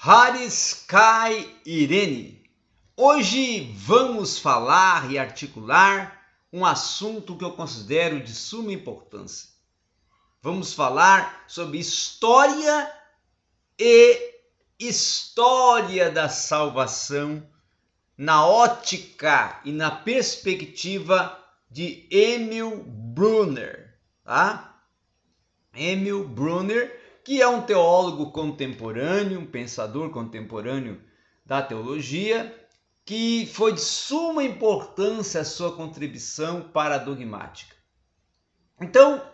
Haris Kai Irene. Hoje vamos falar e articular um assunto que eu considero de suma importância. Vamos falar sobre história e história da salvação na ótica e na perspectiva de Emil Brunner, tá? Emil Brunner, que é um teólogo contemporâneo, um pensador contemporâneo da teologia, que foi de suma importância a sua contribuição para a dogmática. Então,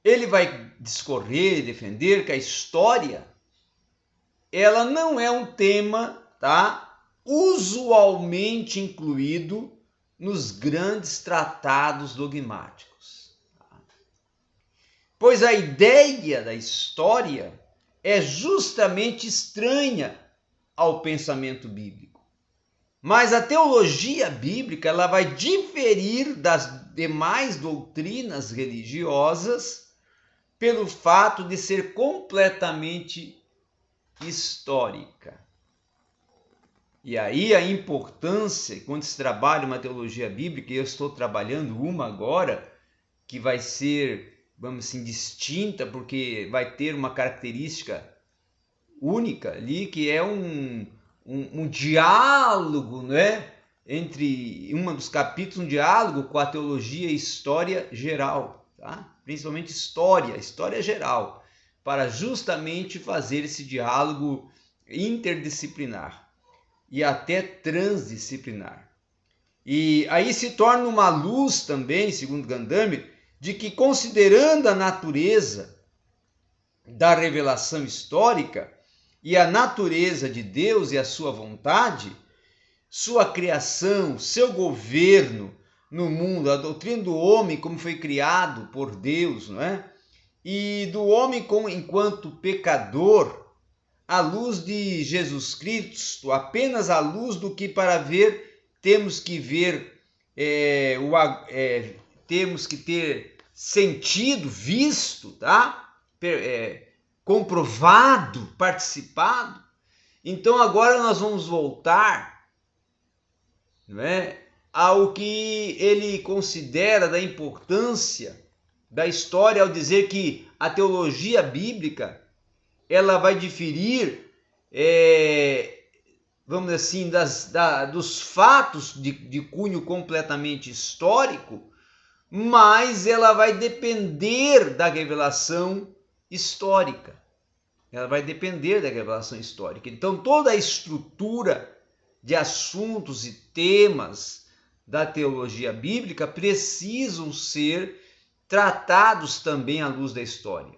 ele vai discorrer e defender que a história, ela não é um tema, tá, usualmente incluído nos grandes tratados dogmáticos. Pois a ideia da história é justamente estranha ao pensamento bíblico. Mas a teologia bíblica ela vai diferir das demais doutrinas religiosas pelo fato de ser completamente histórica. E aí a importância, quando se trabalha uma teologia bíblica, e eu estou trabalhando uma agora, que vai ser, vamos assim, distinta, porque vai ter uma característica única ali, que é um diálogo, né? Entre um dos capítulos, um diálogo com a teologia e história geral, tá? Principalmente história geral, para justamente fazer esse diálogo interdisciplinar e até transdisciplinar. E aí se torna uma luz também, segundo Gadamer, de que, considerando a natureza da revelação histórica e a natureza de Deus e a sua vontade, sua criação, seu governo no mundo, a doutrina do homem como foi criado por Deus, não é? E do homem como enquanto pecador, à luz de Jesus Cristo, apenas à luz do que para ver temos que ver, temos que ter sentido, visto, tá? Comprovado, participado. Então agora nós vamos voltar, não é, ao que ele considera da importância da história ao dizer que a teologia bíblica ela vai diferir, vamos dizer assim, dos fatos de cunho completamente histórico, mas ela vai depender da revelação histórica. Ela vai depender da revelação histórica. Então, toda a estrutura de assuntos e temas da teologia bíblica precisam ser tratados também à luz da história.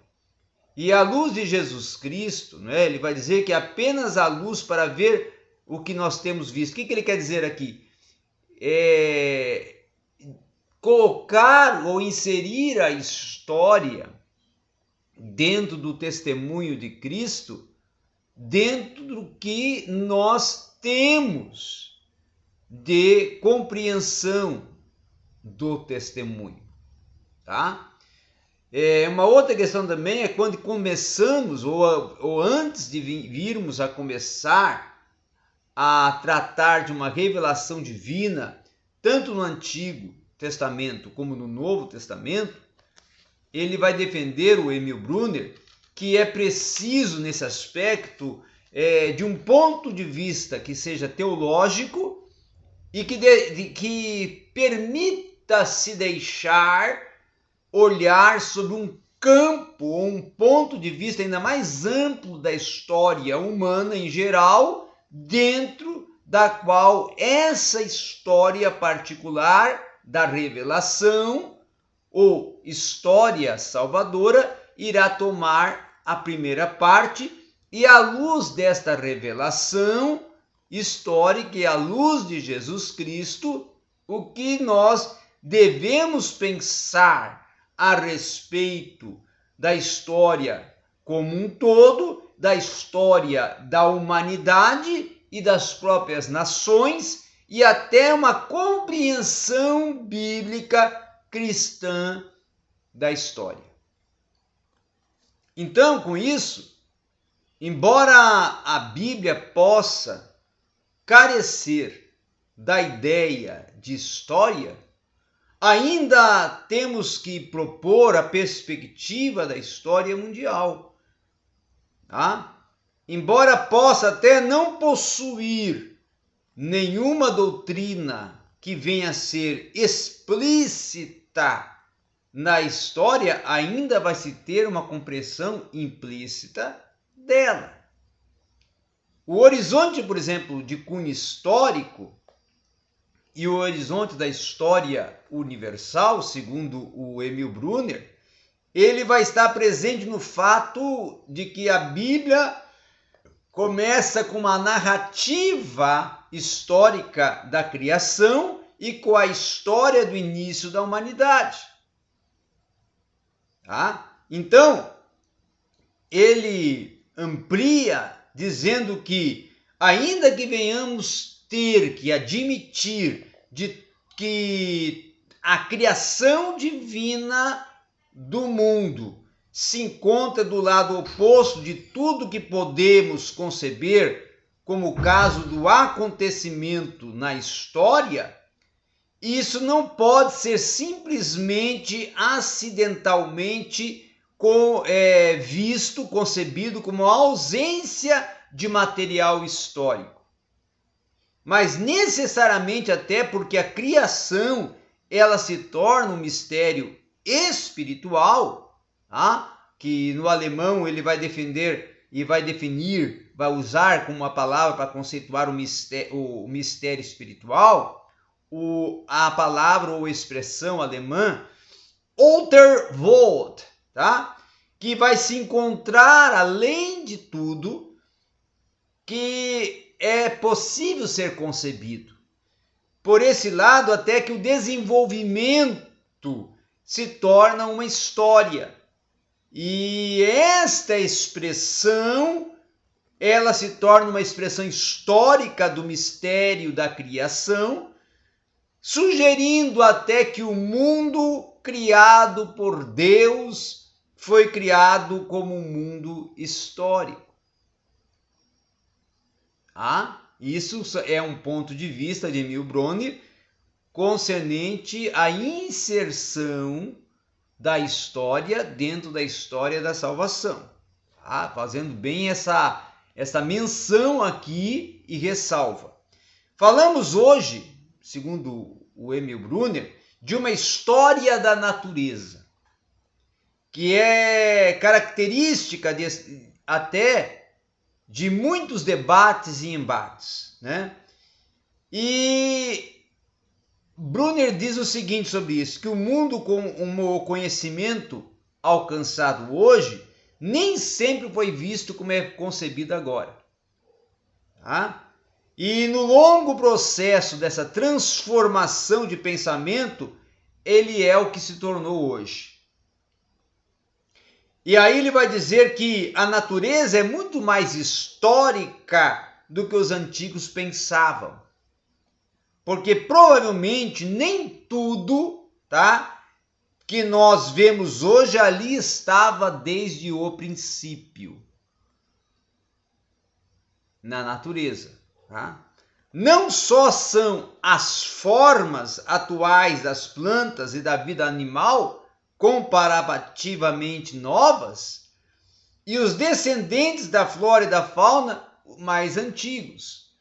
E à luz de Jesus Cristo, né, ele vai dizer que apenas a luz para ver o que nós temos visto. O que ele quer dizer aqui? Colocar ou inserir a história dentro do testemunho de Cristo, dentro do que nós temos de compreensão do testemunho, tá? Uma outra questão também é quando começamos, ou antes de virmos a começar a tratar de uma revelação divina, tanto no Antigo Testamento como no Novo Testamento, ele vai defender, o Emil Brunner, que é preciso nesse aspecto de um ponto de vista que seja teológico e que permita se deixar olhar sobre um campo ou um ponto de vista ainda mais amplo da história humana em geral, dentro da qual essa história particular da revelação ou história salvadora irá tomar a primeira parte, e à luz desta revelação histórica e à luz de Jesus Cristo, o que nós devemos pensar a respeito da história como um todo, da história da humanidade e das próprias nações, e até uma compreensão bíblica cristã da história. Então, com isso, embora a Bíblia possa carecer da ideia de história, ainda temos que propor a perspectiva da história mundial. Tá? Embora possa até não possuir nenhuma doutrina que venha a ser explícita na história, ainda vai se ter uma compreensão implícita dela. O horizonte, por exemplo, de cunho histórico e o horizonte da história universal, segundo o Emil Brunner, ele vai estar presente no fato de que a Bíblia começa com uma narrativa histórica da criação e com a história do início da humanidade. Tá? Então, ele amplia dizendo que, ainda que venhamos ter que admitir de que a criação divina do mundo se encontra do lado oposto de tudo que podemos conceber como o caso do acontecimento na história, isso não pode ser simplesmente acidentalmente visto, concebido como ausência de material histórico. Mas necessariamente até porque a criação ela se torna um mistério espiritual, tá? Que no alemão ele vai defender e vai definir, vai usar como uma palavra para conceituar o mistério espiritual, a palavra ou expressão alemã Unterwelt, tá? Que vai se encontrar além de tudo que é possível ser concebido. Por esse lado, até que o desenvolvimento se torna uma história. E esta expressão, ela se torna uma expressão histórica do mistério da criação, sugerindo até que o mundo criado por Deus foi criado como um mundo histórico. Isso é um ponto de vista de Emil Brunner concernente à inserção da história dentro da história da salvação. Fazendo bem essa menção aqui e ressalva. Falamos hoje, segundo o Emil Brunner, de uma história da natureza, que é característica até de muitos debates e embates, né? E Brunner diz o seguinte sobre isso, que o mundo com o conhecimento alcançado hoje nem sempre foi visto como é concebido agora. Tá? E no longo processo dessa transformação de pensamento, ele é o que se tornou hoje. E aí ele vai dizer que a natureza é muito mais histórica do que os antigos pensavam. Porque provavelmente nem tudo, tá, que nós vemos hoje ali estava desde o princípio na natureza. Tá? Não só são as formas atuais das plantas e da vida animal comparativamente novas, e os descendentes da flora e da fauna mais antigos,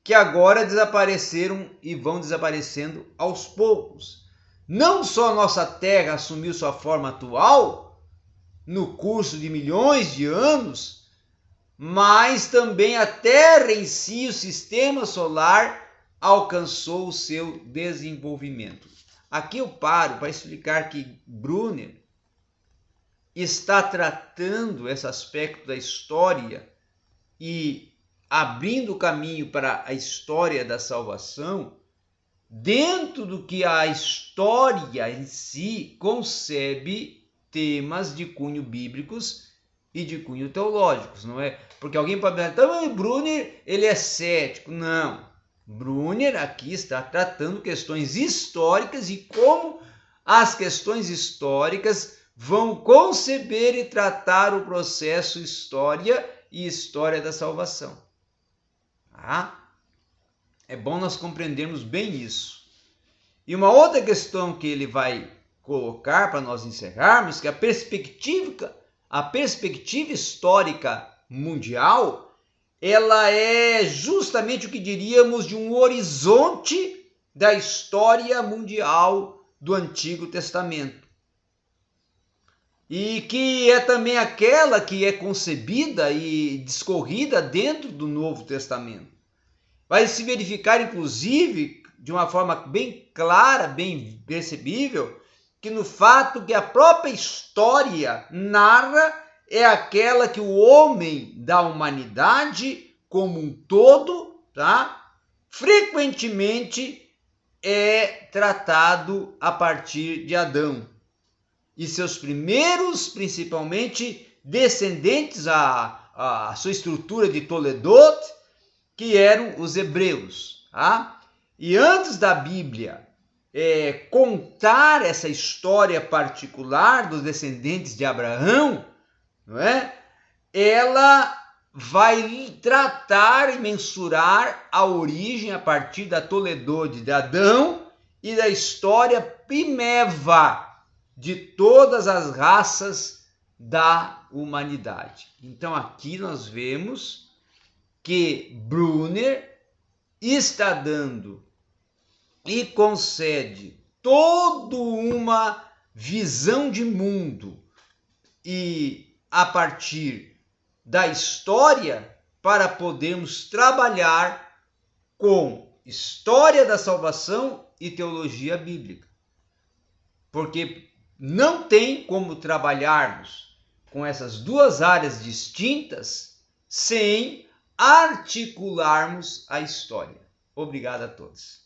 que agora desapareceram e vão desaparecendo aos poucos. Não só nossa Terra assumiu sua forma atual no curso de milhões de anos, mas também a Terra em si, o sistema solar, alcançou o seu desenvolvimento. Aqui eu paro para explicar que Brunner está tratando esse aspecto da história e abrindo o caminho para a história da salvação dentro do que a história em si concebe temas de cunho bíblicos e de cunho teológicos, não é? Porque alguém pode pensar, então Brunner, ele é cético. Não. Brunner aqui está tratando questões históricas e como as questões históricas vão conceber e tratar o processo história e história da salvação. Tá? É bom nós compreendermos bem isso. E uma outra questão que ele vai colocar para nós encerrarmos, que a perspectiva histórica mundial, ela é justamente o que diríamos de um horizonte da história mundial do Antigo Testamento. E que é também aquela que é concebida e discorrida dentro do Novo Testamento. Vai se verificar, inclusive, de uma forma bem clara, bem percebível, que no fato que a própria história narra é aquela que o homem da humanidade como um todo, tá, frequentemente é tratado a partir de Adão e seus primeiros, principalmente, descendentes, a sua estrutura de Toledot, que eram os hebreus. Tá? E antes da Bíblia contar essa história particular dos descendentes de Abraão, não é? Ela vai tratar e mensurar a origem a partir da Toledot de Adão e da história primeva de todas as raças da humanidade. Então aqui nós vemos que Brunner está dando e concede toda uma visão de mundo e a partir da história para podermos trabalhar com história da salvação e teologia bíblica. Porque não tem como trabalharmos com essas duas áreas distintas sem articularmos a história. Obrigado a todos.